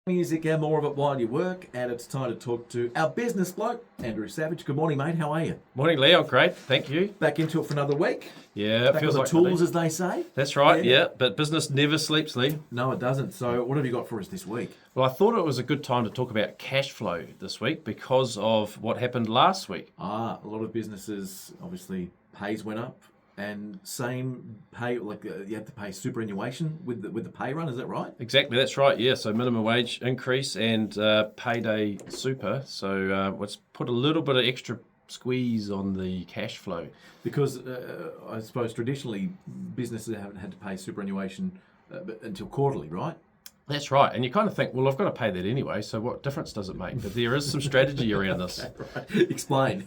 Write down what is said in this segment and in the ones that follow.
Music and more of it while you work, and it's time to talk to our business bloke, Andrew Savage. Good morning, mate. How are you? Morning, Leo. Great, thank you. Back into it for another week. Yeah, Back feels on the like tools, today. as they say. That's right. Yeah, but business never sleeps, Lee. No, it doesn't. So, what have you got for us this week? Well, I thought it was a good time to talk about cash flow this week because of what happened last week. A lot of businesses, obviously, pays went up, and same pay, you have to pay superannuation with the pay run. Is that right? Exactly, that's right. Yeah, so minimum wage increase and payday super. So let's put a little bit of extra squeeze on the cash flow. Because I suppose traditionally businesses haven't had to pay superannuation until quarterly, right? That's right. And you kind of think, well, I've got to pay that anyway, so what difference does it make? But there is some strategy around this. Right. Explain.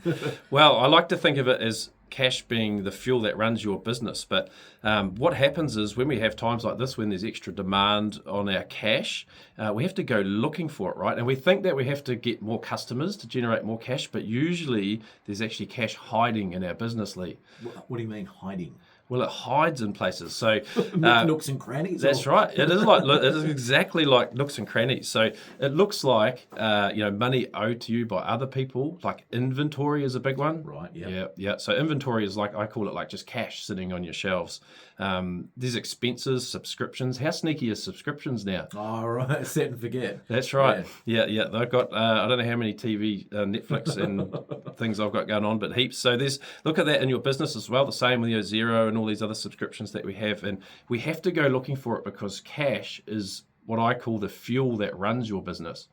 Well, I like to think of it as cash being the fuel that runs your business. But what happens is when we have times like this, when there's extra demand on our cash, we have to go looking for it, right? And we think that we have to get more customers to generate more cash, but usually there's actually cash hiding in our business, Lee. What do you mean hiding? Well, it hides in places. So nooks and crannies. That's right. It is exactly like nooks and crannies. So it looks like money owed to you by other people. Like inventory is a big one. Right. Yeah. Yeah. So inventory is like, I call it like just cash sitting on your shelves. There's expenses, subscriptions. How sneaky is subscriptions now? Oh, right. Set and forget. That's right. Yeah. They've got I don't know how many TV, Netflix and things I've got going on, but heaps. So look at that in your business as well. The same with your Xero and all these other subscriptions that we have, and we have to go looking for it because cash is what I call the fuel that runs your business.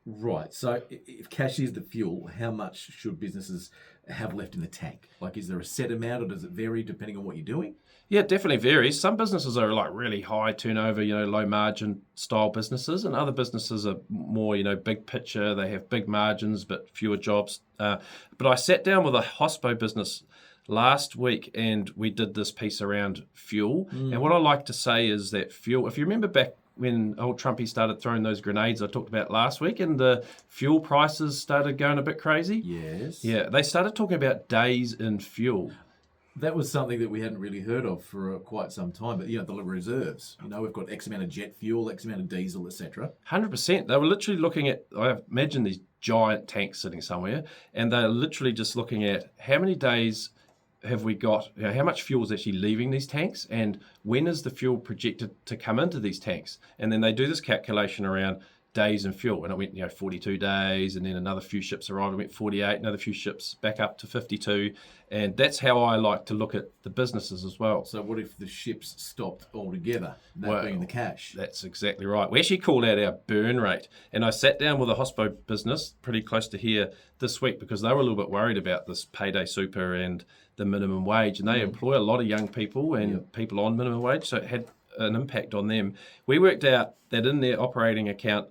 Right. So if cash is the fuel, how much should businesses have left in the tank? Like, is there a set amount, or does it vary depending on what you're doing? Yeah, it definitely varies. Some businesses are like really high turnover, low margin style businesses, and other businesses are more, big picture. They have big margins but fewer jobs. But I sat down with a hospo business last week and we did this piece around fuel. And what I like to say is that fuel, if you remember back when old Trumpy started throwing those grenades I talked about last week and the fuel prices started going a bit crazy. Yes. Yeah, they started talking about days in fuel. That was something that we hadn't really heard of for quite some time. But, the reserves. We've got X amount of jet fuel, X amount of diesel, etc. 100%. They were literally looking at, I imagine these giant tanks sitting somewhere, and they're literally just looking at how many days have we got, how much fuel is actually leaving these tanks, and when is the fuel projected to come into these tanks? And then they do this calculation around days in fuel, and it went 42 days, and then another few ships arrived and went 48, another few ships back up to 52, and that's how I like to look at the businesses as well. So what if the ships stopped altogether, being the cash? That's exactly right. We actually called out our burn rate, and I sat down with a hospo business pretty close to here this week because they were a little bit worried about this payday super and the minimum wage, and they employ a lot of young people and people on minimum wage, so it had an impact on them. We worked out that in their operating account,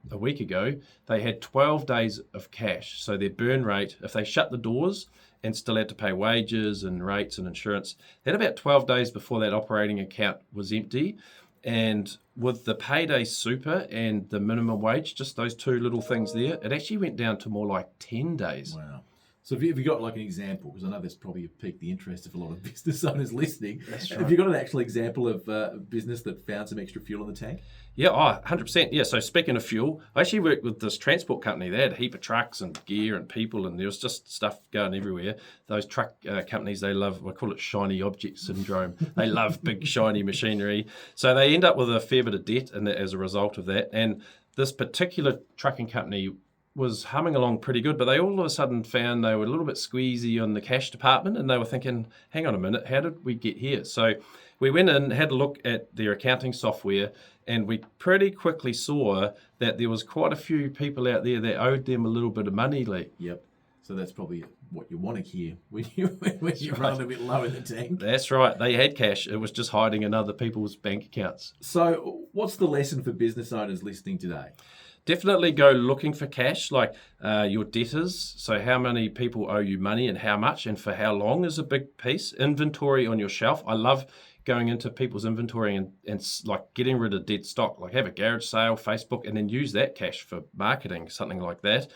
a week ago, they had 12 days of cash. So their burn rate, if they shut the doors and still had to pay wages and rates and insurance, they had about 12 days before that operating account was empty. And with the payday super and the minimum wage, just those two little things there, it actually went down to more like 10 days. Wow. So have you got like an example? Because I know that's probably piqued the interest of a lot of business owners listening. That's right. Have you got an actual example of a business that found some extra fuel in the tank? Yeah, 100%. Yeah, so speaking of fuel, I actually worked with this transport company. They had a heap of trucks and gear and people, and there was just stuff going everywhere. Those truck companies, they love, I call it shiny object syndrome. They love big shiny machinery. So they end up with a fair bit of debt as a result of that. And this particular trucking company was humming along pretty good, but they all of a sudden found they were a little bit squeezy on the cash department, and they were thinking, hang on a minute, how did we get here? So we went in, had a look at their accounting software, and we pretty quickly saw that there was quite a few people out there that owed them a little bit of money, Lee. Yep. So that's probably what you want to hear when you run a bit low in the tank. That's right. They had cash. It was just hiding in other people's bank accounts. So what's the lesson for business owners listening today? Definitely go looking for cash, like your debtors. So how many people owe you money and how much and for how long is a big piece. Inventory on your shelf. I love going into people's inventory and like getting rid of dead stock, like have a garage sale, Facebook, and then use that cash for marketing, something like that.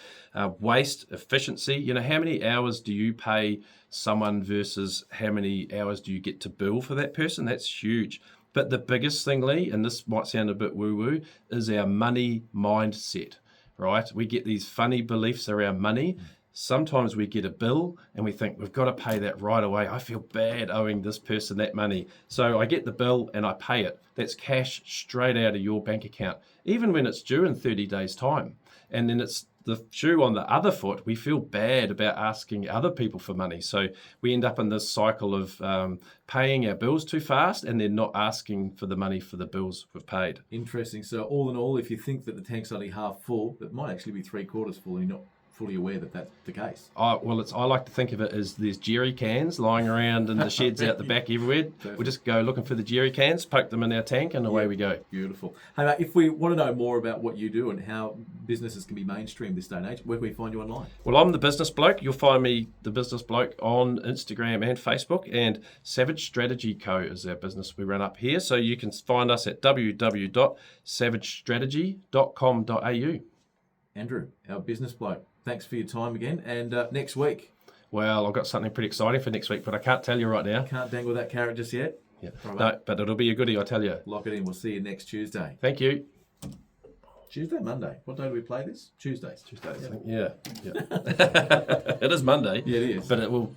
Waste, efficiency, how many hours do you pay someone versus how many hours do you get to bill for that person? That's huge. But the biggest thing, Lee, and this might sound a bit woo-woo, is our money mindset, right? We get these funny beliefs around money. Sometimes we get a bill and we think we've got to pay that right away. I feel bad owing this person that money. So I get the bill and I pay it. That's cash straight out of your bank account, even when it's due in 30 days' time. And then it's the shoe on the other foot. We feel bad about asking other people for money. So we end up in this cycle of paying our bills too fast and then not asking for the money for the bills we've paid. Interesting. So all in all, if you think that the tank's only half full, it might actually be 3/4 full and you're not fully aware that that's the case. I like to think of it as there's jerry cans lying around in the sheds out the back everywhere. Perfect. We'll just go looking for the jerry cans, poke them in our tank, and away we go. Beautiful. Hey, mate, if we want to know more about what you do and how businesses can be mainstream this day and age, where can we find you online? Well, I'm the Business Bloke. You'll find me, the Business Bloke, on Instagram and Facebook. And Savage Strategy Co. is our business we run up here. So you can find us at www.savagestrategy.com.au. Andrew, our Business Bloke, thanks for your time again. And next week, Well, I've got something pretty exciting for next week, but I can't tell you right now. can't dangle that carrot just yet. Yeah. Right, No, but it'll be a goodie, I tell you. lock it in. We'll see you next Tuesday. Thank you. Tuesday, Monday. What day do we play this? Tuesdays. Yeah. It is Monday. Yeah, it is. But it will